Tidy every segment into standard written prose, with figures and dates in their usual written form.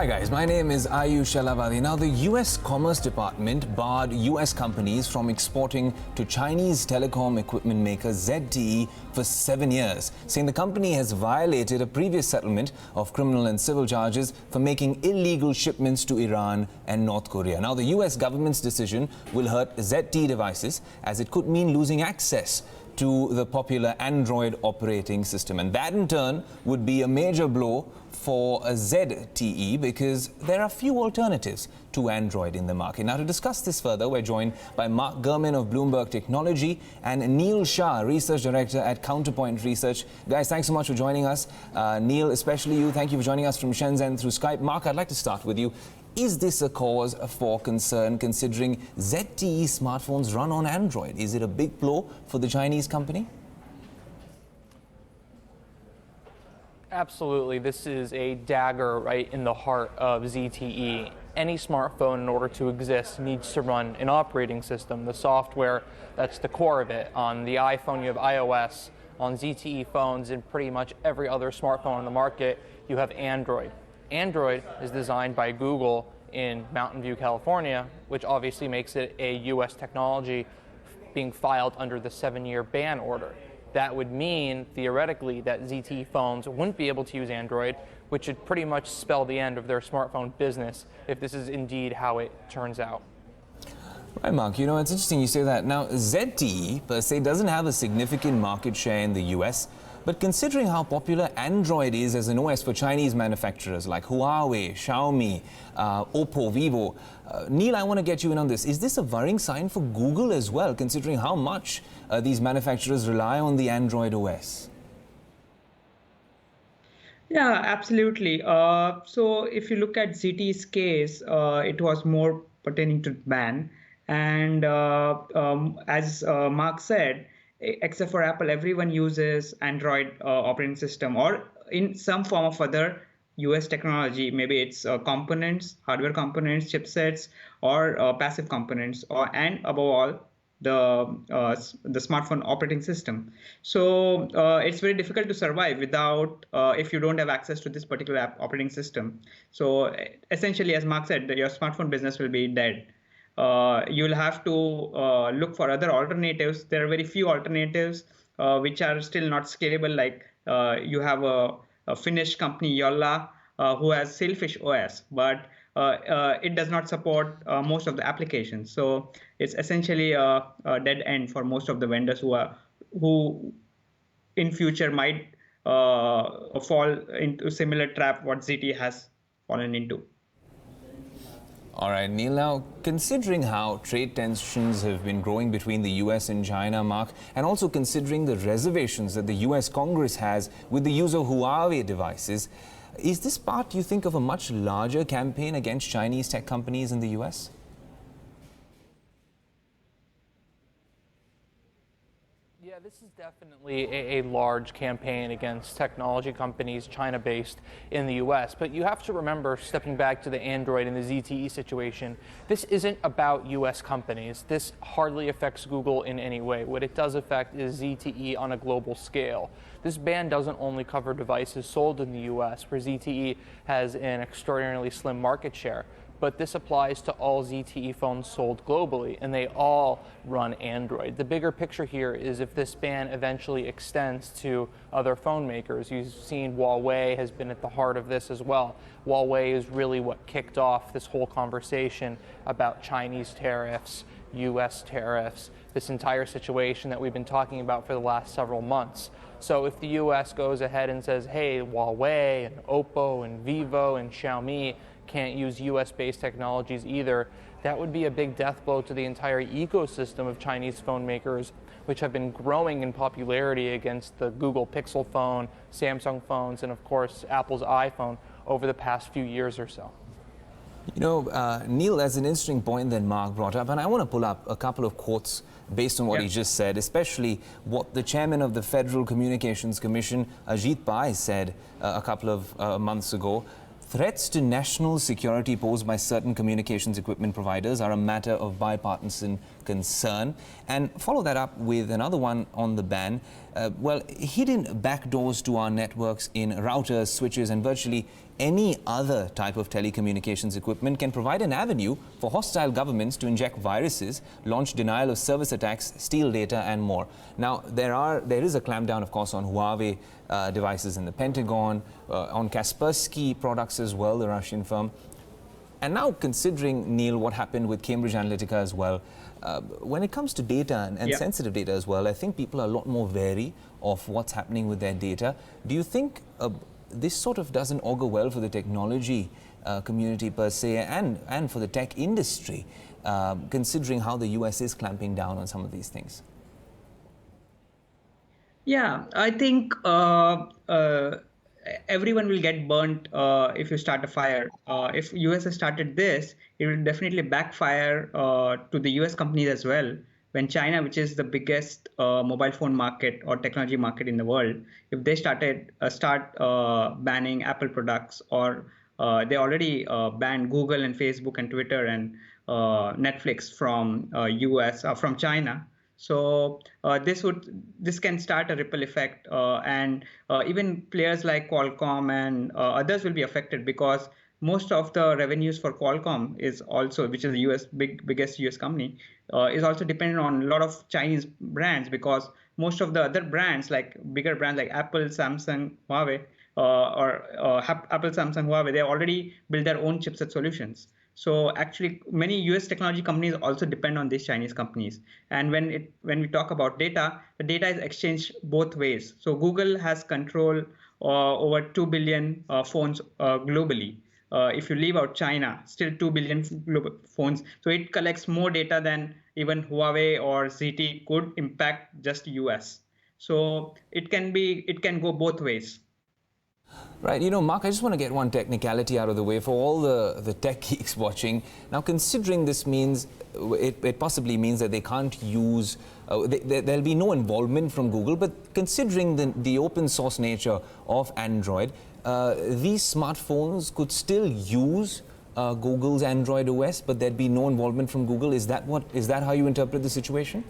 Hi guys, my name is Ayush Alavadi. Now the US Commerce Department barred US companies from exporting to Chinese telecom equipment maker ZTE for 7 years, saying the company has violated a previous settlement of criminal and civil charges for making illegal shipments to Iran and North Korea. Now the US government's decision will hurt ZTE devices as it could mean losing access to the popular Android operating system, and that in turn would be a major blow for ZTE because there are few alternatives to Android in the market. Now to discuss this further, we're joined by Mark Gurman of Bloomberg Technology and Neil Shah, Research Director at Counterpoint Research. Guys, thanks so much for joining us. Neil, especially you, thank you for joining us from Shenzhen through Skype. Mark, I'd like to start with you. Is this a cause for concern considering ZTE smartphones run on Android? Is it a big blow for the Chinese company? Absolutely. This is a dagger right in the heart of ZTE. Any smartphone, in order to exist, needs to run an operating system, the software that's the core of it. On the iPhone, you have iOS. On ZTE phones and pretty much every other smartphone on the market, you have Android. Android is designed by Google in Mountain View, California, which obviously makes it a US technology being filed under the 7-year ban order. That would mean, theoretically, that ZTE phones wouldn't be able to use Android, which would pretty much spell the end of their smartphone business if this is indeed how it turns out. Right, Mark, you know, it's interesting you say that. Now, ZTE, per se, doesn't have a significant market share in the US, but considering how popular Android is as an OS for Chinese manufacturers like Huawei, Xiaomi, Oppo, Vivo, Neil, I want to get you in on this. Is this a worrying sign for Google as well, considering how much these manufacturers rely on the Android OS? Yeah, absolutely. So if you look at ZTE's case, it was more pertaining to ban. And as Mark said, except for Apple, everyone uses Android operating system or in some form of other US technology. Maybe it's components, hardware components, chipsets, or passive components, and above all, the smartphone operating system. So it's very difficult to survive without if you don't have access to this particular operating system. So essentially, as Mark said, your smartphone business will be dead. You'll have to look for other alternatives. There are very few alternatives which are still not scalable. Like you have a Finnish company, Jolla, who has Sailfish OS, but it does not support most of the applications. So it's essentially a dead end for most of the vendors who in future might fall into similar trap what ZTE has fallen into. All right, Neil, now considering how trade tensions have been growing between the US and China, Mark, and also considering the reservations that the US Congress has with the use of Huawei devices, is this part, you think, of a much larger campaign against Chinese tech companies in the US? Yeah, this is definitely a large campaign against technology companies, China-based, in the U.S. But you have to remember, stepping back to the Android and the ZTE situation, this isn't about U.S. companies. This hardly affects Google in any way. What it does affect is ZTE on a global scale. This ban doesn't only cover devices sold in the U.S., where ZTE has an extraordinarily slim market share, but this applies to all ZTE phones sold globally, and they all run Android. The bigger picture here is if this ban eventually extends to other phone makers. You've seen Huawei has been at the heart of this as well. Huawei is really what kicked off this whole conversation about Chinese tariffs, US tariffs, this entire situation that we've been talking about for the last several months. So if the US goes ahead and says, hey, Huawei and Oppo and Vivo and Xiaomi can't use US-based technologies either, that would be a big death blow to the entire ecosystem of Chinese phone makers, which have been growing in popularity against the Google Pixel phone, Samsung phones, and of course Apple's iPhone over the past few years or so. You know, Neil, that's an interesting point that Mark brought up, and I want to pull up a couple of quotes based on what he just said, especially what the chairman of the Federal Communications Commission, Ajit Pai, said a couple of months ago. Threats to national security posed by certain communications equipment providers are a matter of bipartisan concern. And follow that up with another one on the ban. Hidden backdoors to our networks in routers, switches, and virtually any other type of telecommunications equipment can provide an avenue for hostile governments to inject viruses, launch denial of service attacks, steal data, and more. Now, there is a clampdown, of course, on Huawei devices in the Pentagon, on Kaspersky products as well, the Russian firm. And now, considering, Neil, what happened with Cambridge Analytica as well, when it comes to data and sensitive data as well, I think people are a lot more wary of what's happening with their data. Do you think this sort of doesn't augur well for the technology community per se and for the tech industry, considering how the US is clamping down on some of these things? Yeah, I think everyone will get burnt if you start a fire. If US has started this, it will definitely backfire to the US companies as well. When China, which is the biggest mobile phone market or technology market in the world, if they start banning Apple products, or they already banned Google and Facebook and Twitter and Netflix from US from China. So this can start a ripple effect, and even players like Qualcomm and others will be affected, because most of the revenues for Qualcomm is also, which is the biggest US company, is also dependent on a lot of Chinese brands, because most of the other brands, like bigger brands like Apple, Samsung, Huawei, Apple, Samsung, Huawei, they already build their own chipset solutions. So actually, many US technology companies also depend on these Chinese companies. And when we talk about data, the data is exchanged both ways. So Google has control over 2 billion phones globally. If you leave out China, still 2 billion global phones. So it collects more data than even Huawei or ZTE could impact just US. So it can go both ways. Right. You know, Mark, I just want to get one technicality out of the way for all the tech geeks watching. Now, considering this means, it possibly means that they can't use, there'll be no involvement from Google, but considering the open source nature of Android, these smartphones could still use Google's Android OS, but there'd be no involvement from Google. Is that how you interpret the situation?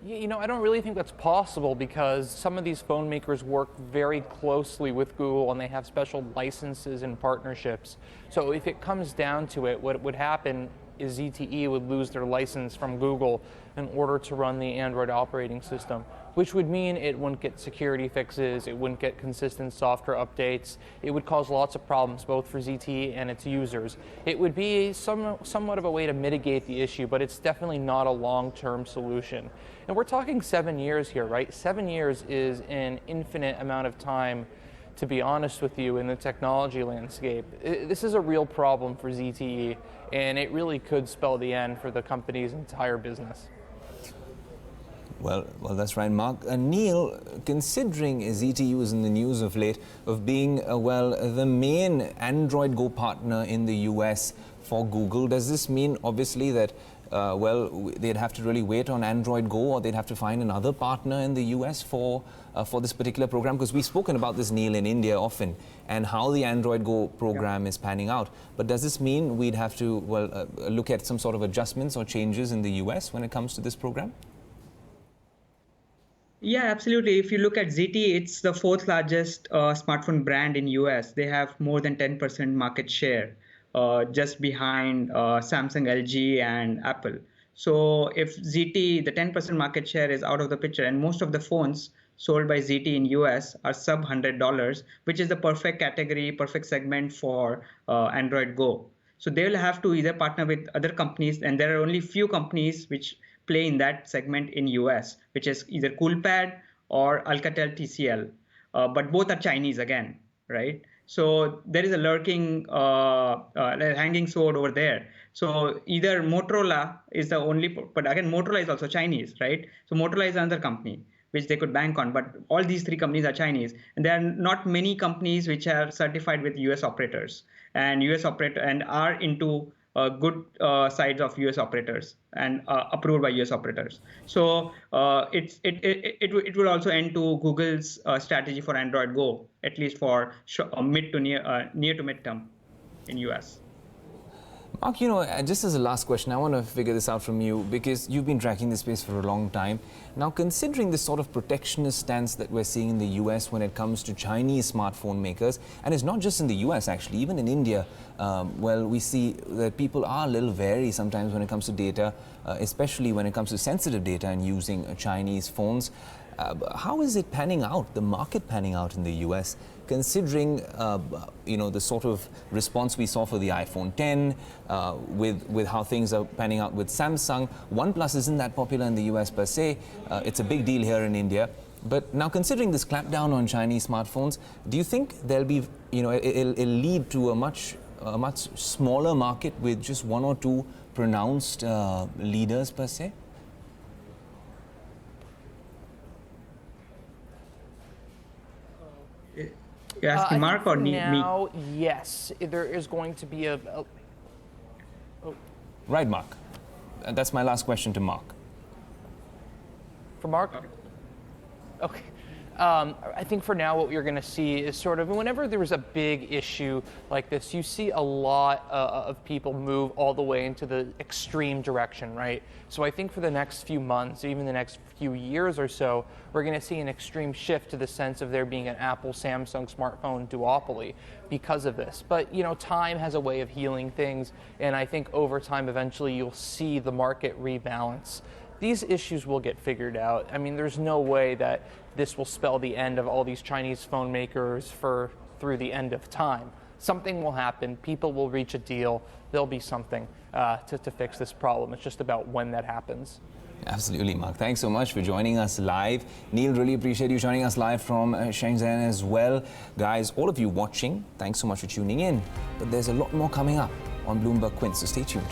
You know, I don't really think that's possible, because some of these phone makers work very closely with Google and they have special licenses and partnerships. So if it comes down to it, what would happen is ZTE would lose their license from Google in order to run the Android operating system, which would mean it wouldn't get security fixes, it wouldn't get consistent software updates, it would cause lots of problems both for ZTE and its users. It would be somewhat of a way to mitigate the issue, but it's definitely not a long-term solution. And we're talking 7 years here, right? 7 years is an infinite amount of time, to be honest with you, in the technology landscape. This is a real problem for ZTE, and it really could spell the end for the company's entire business. Well, that's right, Mark. Neil, considering ZTE was in the news of late of being, the main Android Go partner in the US for Google, does this mean, obviously, that, they'd have to really wait on Android Go, or they'd have to find another partner in the US for this particular program? Because we've spoken about this, Neil, in India often, and how the Android Go program is panning out. But does this mean we'd have to, look at some sort of adjustments or changes in the US when it comes to this program? Yeah, absolutely. If you look at ZTE, it's the fourth largest smartphone brand in US. They have more than 10% market share, just behind Samsung, LG, and Apple. So if ZTE, the 10% market share is out of the picture, and most of the phones sold by ZTE in US are sub $100, which is the perfect category, perfect segment for Android Go. So they will have to either partner with other companies, and there are only few companies which play in that segment in US, which is either Coolpad or Alcatel TCL, but both are Chinese again, right? So there is a lurking hanging sword over there. So either Motorola is the only, but again, Motorola is also Chinese, right? So Motorola is another company which they could bank on, but all these three companies are Chinese, and there are not many companies which are certified with US operators and are into good sides of US operators and approved by US operators. So it will also end to Google's strategy for Android Go, at least for near to midterm in US. Mark, just as a last question, I want to figure this out from you because you've been tracking this space for a long time. Now, considering the sort of protectionist stance that we're seeing in the US when it comes to Chinese smartphone makers, and it's not just in the US actually, even in India, we see that people are a little wary sometimes when it comes to data, especially when it comes to sensitive data and using Chinese phones. How is it panning out, the market panning out in the US, considering the sort of response we saw for the iPhone 10, with how things are panning out with Samsung? OnePlus isn't that popular in the US per se. It's a big deal here in India. But now, considering this clampdown on Chinese smartphones, do you think there'll be, it'll lead to a much smaller market with just one or two pronounced leaders per se? You're asking Mark or me? Now, yes, there is going to be Right, Mark. That's my last question to Mark. For Mark? Okay. I think for now what you're going to see is sort of whenever there is a big issue like this, you see a lot of people move all the way into the extreme direction, right? So I think for the next few months, even the next few years or so, we're going to see an extreme shift to the sense of there being an Apple-Samsung smartphone duopoly because of this. But, time has a way of healing things, and I think over time, eventually, you'll see the market rebalance. These issues will get figured out. I mean, there's no way that this will spell the end of all these Chinese phone makers through the end of time. Something will happen. People will reach a deal. There'll be something to fix this problem. It's just about when that happens. Absolutely, Mark. Thanks so much for joining us live. Neil, really appreciate you joining us live from Shenzhen as well. Guys, all of you watching, thanks so much for tuning in. But there's a lot more coming up on Bloomberg Quint, so stay tuned.